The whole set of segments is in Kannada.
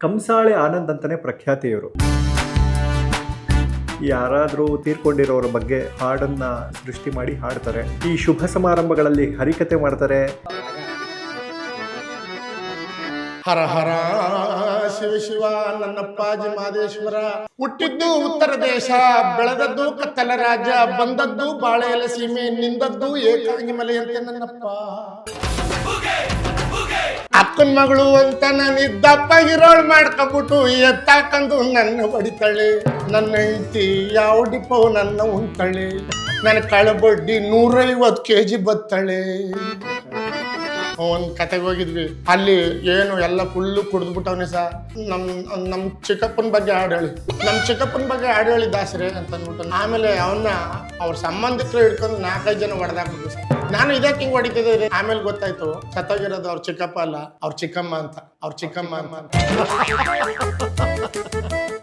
ಕಂಸಾಳೆ ಆನಂದ್ ಅಂತಾನೆ ಪ್ರಖ್ಯಾತಿಯವರು. ಯಾರಾದರೂ ತೀರ್ಕೊಂಡಿರೋರ ಬಗ್ಗೆ ಹಾಡನ್ನ ಸೃಷ್ಟಿ ಮಾಡಿ ಹಾಡ್ತಾರೆ. ಈ ಶುಭ ಸಮಾರಂಭಗಳಲ್ಲಿ ಹರಿಕತೆ ಮಾಡ್ತಾರೆ. ಹರ ಹರ ಶಿವ ಶಿವ ನನ್ನಪ್ಪಾಜಿ ಮಾದೇಶ್ವರ. ಹುಟ್ಟಿದ್ದು ಉತ್ತರ ದೇಶ, ಬೆಳೆದದ್ದು ಕತ್ತಲ ರಾಜ್ಯ, ಬಂದದ್ದು ಬಾಳೆ ಎಲೆ ಸೀಮೆ, ನಿಂದದ್ದು ಏಕಾಂಗಿ ಮಲೆಯಂತೆ ನನ್ನಪ್ಪ. ಅಕ್ಕನ ಮಗಳು ಅಂತ ನಾನು ಇದ್ದಪ್ಪಾಗಿರೋಳು ಮಾಡ್ಕೊಬಿಟ್ಟು ಎತ್ತಾಕಂದು ನನ್ನ ಹೊಡಿತಾಳೆ. ನನ್ನ ಹೆಂಡತಿ ಯಾವ ಡಿಪೋ ನನ್ನ ಉಣ್ತಾಳೆ. ನನ್ನ ಕಳಬಡ್ಡಿ 150 kg ಬತ್ತಾಳೆ. ಒಂದ್ ಕತೆಗೆ ಹೋಗಿದ್ವಿ, ಅಲ್ಲಿ ಏನು ಎಲ್ಲ ಫುಲ್ಲು ಕುಡಿದ್ಬಿಟ್ಟವನಿ ಸರ್. ನಮ್ ಚಿಕ್ಕಪ್ಪನ ಬಗ್ಗೆ ಹಾಡೇಳಿ, ನಮ್ ಚಿಕ್ಕಪ್ಪನ ಬಗ್ಗೆ ಹಾಡೇಳಿ ದಾಸರೇ ಅಂತ ಅಂದ್ಬಿಟ್ಟು ಆಮೇಲೆ ಅವನ್ನ ಅವ್ರ ಸಂಬಂಧಿಕರು ಹಿಡ್ಕೊಂಡು 4-5 ಜನ ಹೊಡೆದಾಕ್ಬಿಟ್ಟು ಸರ್. ನಾನು ಇದಕ್ಕೆ ಹಿಂಗ್ ಹೊಡಿತಿದ್ದೆ. ಆಮೇಲೆ ಗೊತ್ತಾಯ್ತು ಸತ್ತೋಗಿರೋದು ಅವ್ರ ಚಿಕ್ಕಪ್ಪ ಅಲ್ಲ, ಅವ್ರ ಚಿಕ್ಕಮ್ಮ ಅಂತ. ಅವ್ರ ಚಿಕ್ಕಮ್ಮ ಅಂತ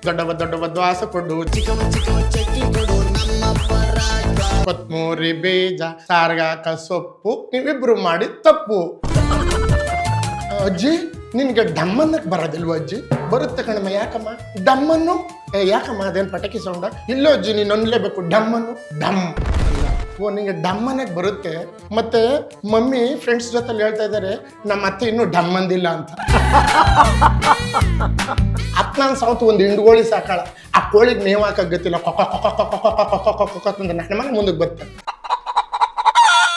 ದೊಡ್ಡ ದ್ವಾಸ ಕೊಡು, ಕೊತ್ಮೂರಿ ಬೀಜ, ಸಾರ್ಗಾಕ ಸೊಪ್ಪು, ನೀವಿಬ್ರು ಮಾಡಿ ತಪ್ಪು. ಅಜ್ಜಿ ನಿನ್ಗೆ ಡಮ್ಮನ್ನಕ್ ಬರೋದಿಲ್ವ ಅಜ್ಜಿ? ಬರುತ್ತೆ ಕಣಮ್ಮ. ಯಾಕಮ್ಮ ಡಮ್ಮನ್ನು? ಯಾಕಮ್ಮ ಅದೇನು ಪಟಾಕಿ ಸೌಂಡ? ಇಲ್ಲೋ ಅಜ್ಜಿ ನೀನು ಅನ್ಲೇಬೇಕು ಡಮ್ಮನ್ನು. ಡಮ್. ಓ ನಿಂಗೆ ಡಮ್ಮನಕ್ಕೆ ಬರುತ್ತೆ. ಮತ್ತೆ ಮಮ್ಮಿ ಫ್ರೆಂಡ್ಸ್ ಜೊತೆಲಿ ಹೇಳ್ತಾ ಇದ್ದಾರೆ ನಮ್ಮ ಅತ್ತೆ ಇನ್ನೂ ಡಮ್ ಅಂದಿಲ್ಲ ಅಂತ. ನಾನು ಸಾವತ್ತು ಒಂದು ಹಿಂಡ್ಗೋಳಿ ಸಾಕಾಳ, ಆ ಕೋಳಿಗೆ ಮೇವ್ ಹಾಕಕ್ ಗೊತ್ತಿಲ್ಲ, ನನ್ನ ಮನೆ ಮುಂದಕ್ಕೆ ಬರ್ತೇನೆ.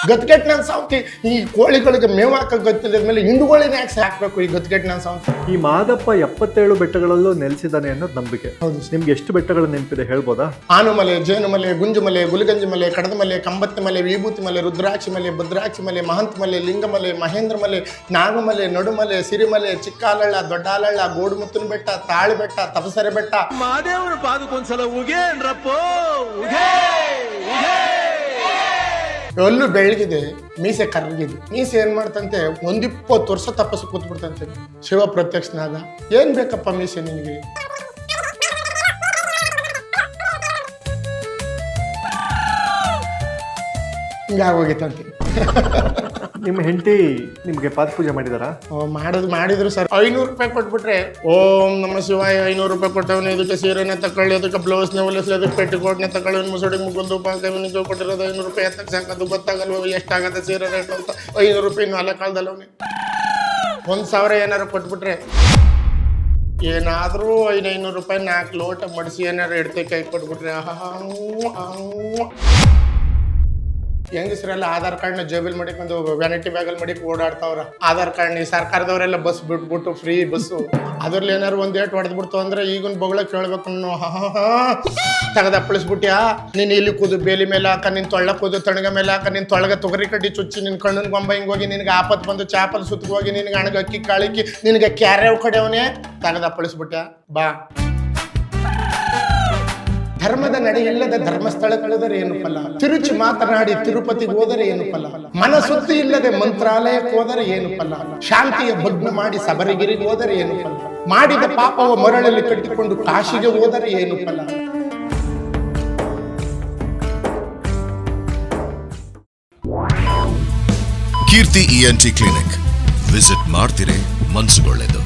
ಗತ್ಗೆಟ್ ನಾನು ಸಾವತಿ ಈ ಕೋಳಿಗಳಿಗೆ ಮೇವ್ ಹಾಕಕ್ ಗೊತ್ತಿಲ್ಲದ್ಮೇಲೆ ಹಿಂಡುಗೋಳಿನ ಯಾಕೆ ಸಾಕ್ಬೇಕು ಈ ಗತ್ಗೆಟ್ ನಾನು ಸಾವತಿ. ಈ ಮಾದಪ್ಪ 77 ಬೆಟ್ಟಗಳಲ್ಲೂ ನೆಲೆಸಿದ್ದಾನೆ ಅನ್ನೋದು ನಂಬಿಕೆ. ಹೌದು. ನಿಮ್ಗೆ ಎಷ್ಟು ಬೆಟ್ಟಗಳು ನೆನಪಿದೆ ಹೇಳ್ಬೋದಾ? ಆನುಮಲೆ, ಜೇನುಮಲೆ, ಗುಂಜುಮಲೆ, ಗುಲಿಗಂಜಿ ಮಲೆ, ಕಡದಮಲೆ, ಕಂಬತ್ತಿ ಮಲೆ, ವಿಭೂತಿ ಮಲೆ, ರುದ್ರಾಕ್ಷಿ ಮಲೆ, ಭದ್ರಾಕ್ಷಿ ಮಲೆ, ಮಹಂತ ಮಲೆ, ಲಿಂಗಮಲೆ, ಮಹೇಂದ್ರ ಮಲೆ, ನಾಗಮಲೆ, ನಡುಮಲೆ, ಸಿರಿಮಲೆ, ಚಿಕ್ಕಾಲಳ್ಳ, ದೊಡ್ಡಾಲಳ್ಳ, ಗೋಡುಮುತ್ತನ ಬೆಟ್ಟ, ತಾಳಿ ಬೆಟ್ಟ, ತಪಸರೆ ಬೆಟ್ಟ. ಮಾದೇವರ ಪಾದಕ್ಕೊಂದ್ಸಲ ಉಗೇನ್ರಪ್ಪೋ. ಎಲ್ಲೂ ಬೆಳಗಿದೆ, ಮೀಸೆ ಕರ್ಗಿದೆ. ಮೀಸೆ ಏನ್ ಮಾಡ್ತಂತೆ 120 ವರ್ಷ ತಪಸ್ಸು ಕೂತ್ಬಿಡ್ತಂತೆ. ಶಿವ ಪ್ರತ್ಯಕ್ಷನಾದ, ಏನ್ ಬೇಕಪ್ಪ ಮೀಸೆ ನಿನಗೆ? ಹಿಂಗಾಗೋಗಿತ್ತಂತೆ. ನಿಮ್ಮ ಹೆಂಡತಿ ನಿಮ್ಗೆ ಪಾದ ಪೂಜೆ ಮಾಡಿದಾರಾ? ಮಾಡಿದ್ರು ಸರ್. 500 ರೂಪಾಯಿ ಕೊಟ್ಬಿಟ್ರೆ ಓಂ ನಮ ಶಿವಾಯ 500 ರೂಪಾಯಿ ಕೊಟ್ಟವನು. ಇದಕ್ಕೆ ಸೀರೆನೆ ತಕೊಳ್ಳಿ, ಅದಕ್ಕೆ ಬ್ಲೌಸ್ನ ಹೊಲಿಸಿ, ಅದಕ್ಕೆ ಪೆಟ್ಟಿಕೋಟ್ನೆ ತಗೊಳ್ಳಿ, ಮುಸುಡಿಗೆ ಮುಗುಂದು ಪಾಕವಿನಿಗೆ ಕೊಟ್ಟಿರೋದು 500 ರೂಪಾಯಿ. ಎತ್ತಕ್ಕೆ ಸಾಕದು ಗೊತ್ತಾಗಲ್ವ ಎಷ್ಟಾಗತ್ತೆ ಸೀರೆ ರೇಟ್ ಅಂತ. 500 ರೂಪಾಯಿ ಇನ್ನು ಅಲೆ ಕಾಲದಲ್ಲಿ ಅವನಿಗೆ 1000 ಏನಾರು ಕೊಟ್ಬಿಟ್ರೆ, ಏನಾದರೂ 500 ರೂಪಾಯಿ 4 ಲೋಟ ಮಡಿಸಿ ಏನಾರು ಎಡ್ತೆ ಕೈ ಕೊಟ್ಬಿಟ್ರೆ ಹೆಂಗಸ್ರೆಲ್ಲ ಆಧಾರ್ ಕಾರ್ಡ್ನ ಜೇಬಲ್ ಮಡಿಕೊಂಡು ವ್ಯಾನಿಟಿ ಬ್ಯಾಗಲ್ಲಿ ಮಡಿಕ್ ಓಡಾಡ್ತಾವ್ರ. ಆಧಾರ್ ಕಾರ್ಡ್ ಸರ್ಕಾರದವರೆಲ್ಲ ಬಸ್ ಬಿಟ್ಬಿಟ್ಟು ಫ್ರೀ ಬಸ್ಸು. ಅದ್ರಲ್ಲಿ ಏನಾರು ಒಂದ್ ಏಟ್ ಹೊಡೆದ್ಬಿಡ್ತು ಅಂದ್ರೆ ಈಗಿನ ಬೊಗಳಕ್ಕೆ ಹೇಳ್ಬೇಕು, ತೆಗೆದ ಅಪ್ಪಳಿಸ್ಬಿಟ್ಯಾ ನೀನ್ ಇಲ್ಲಿ ಕೂದು ಬೇಲಿ ಮೇಲೆ ಹಾಕ, ನಿನ್ ತೊಳ್ಳ ಕೂದು ತಣಗ ಮೇಲೆ ಹಾಕ, ನಿನ್ ತೊಳಗ ತೊಗರಿ ಕಡ್ಡಿ ಚುಚ್ಚಿ ನಿನ್ ಕಣ್ಣನ್ ಗೊಂಬ ಹಿಂಗೋಗಿ ನಿನ್ಗೆ ಆಪತ್ ಬಂದು ಚಾಪಲ್ ಸುತ್ತ ಹೋಗಿ ನಿನ್ಗೆ ಅಣಗ ಅಕ್ಕಿ ಕಾಳಿಕ್ಕಿ ನಿನ್ಗೆ ಕ್ಯಾರ್ಯಾವ್ ಕಡೆಯವನೇ ತೆಗೆದ ಅಪ್ಪಳಿಸ್ಬಿಟ್ಯಾ ಬಾ. ಧರ್ಮದ ನಡೆಯಿಲ್ಲದ ಧರ್ಮಸ್ಥಳ ಕಳೆದರೆ ಏನು ಫಲ? ತಿರುಚಿ ಮಾತನಾಡಿ ತಿರುಪತಿಗೆ ಹೋದರೆ ಏನು ಫಲ? ಮನಸುತ್ತಿ ಇಲ್ಲದೆ ಮಂತ್ರಾಲಯಕ್ಕೆ ಹೋದರೆ ಏನು ಫಲ? ಶಾಂತಿಯ ಭಗ್ನ ಮಾಡಿ ಸಬರಿಗಿರಿಗೆ ಹೋದರೆ ಏನು ಫಲ? ಮಾಡಿದ ಪಾಪವ ಮರಳಲ್ಲಿ ಕಟ್ಟಿಕೊಂಡು ಕಾಶಿಗೆ ಹೋದರೆ ಏನು ಫಲ? ಕೀರ್ತಿ ENT ಕ್ಲಿನಿಕ್ ವಿಸಿಟ್ ಮಾಡ್ತಿರೇ ಮನ್ಸುಗೊಳ್ಳೆದು.